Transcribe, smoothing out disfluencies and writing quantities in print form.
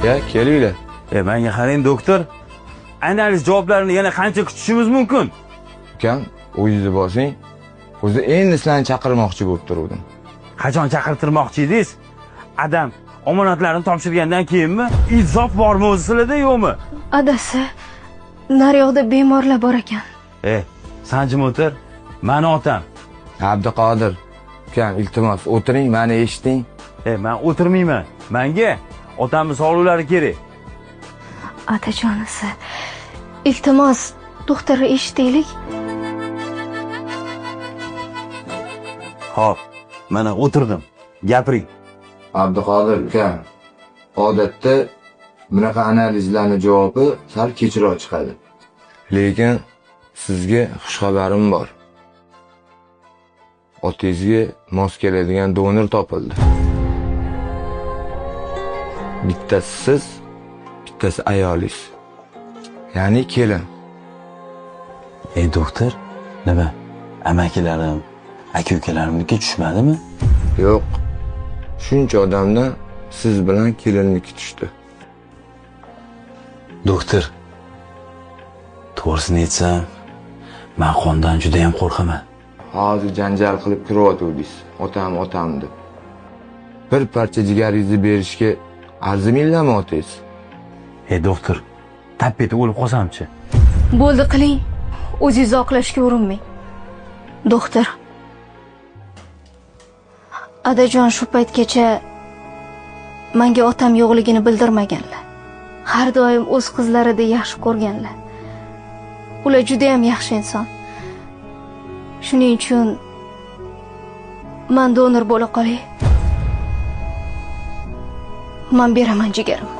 Ya, kelinglar. Menga qarang doktor. Analiz javoblarini yana qancha kutishimiz mumkin? Ukam, o'zingizni bosing. O'zi endi sizlarni chaqirmoqchi bo'lib turdim. Qachon chaqirtirmoqchi edingiz? Adam omonatlarini topshirgandan keyinmi? Insof bormi o'zi sizlarda yo'qmi? Adasi, naryoqda bemorlar bor ekan. Sanjim o'tir. Mani otam. Abduqodir. Ukam, iltimos, o'tiring, meni eshiting. Men o'tirmayman. Menga otamning sog'liqlari kerak. Otajonisi, iltimos, doktorni eshitaylik. Xo'p, mana o'tirdim. Gapiring. Abduqodir ukam, odatda bunaqa analizlarning javobi sal kechroq chiqadi. Lekin sizga xushxabarim bor. Otangizga mos keladigan donor topildi. Bittasi siz, bittasi ayolingiz. Ya'ni kelin. Doktor, nima? Amakilarim, aka-ukalarimniki tushmadimi? Yo'q. Shuncha odamdan siz bilan kelinniki tushdi. Doktor, to'g'risini aytsam, men qondan juda ham qo'rqaman. Hozir janjal qilib kiryotdingiz. Otam deb. Bir parcha jigaringizni berishga arzimaylarmi otangiz? Doktor, tappeti o'lib qolsamchi? Bo'ldi, qiling. O'zingizni oqlashga urinmang. Doktor. Adajon shu paytgacha menga otam yo'qligini bildirmaganlar. Har doim o'z qizlaridek yaxshi ko'rganlar. Ular juda ham yaxshi inson. Shuning uchun men donor bo'la qolay. Men beraman jigarimni.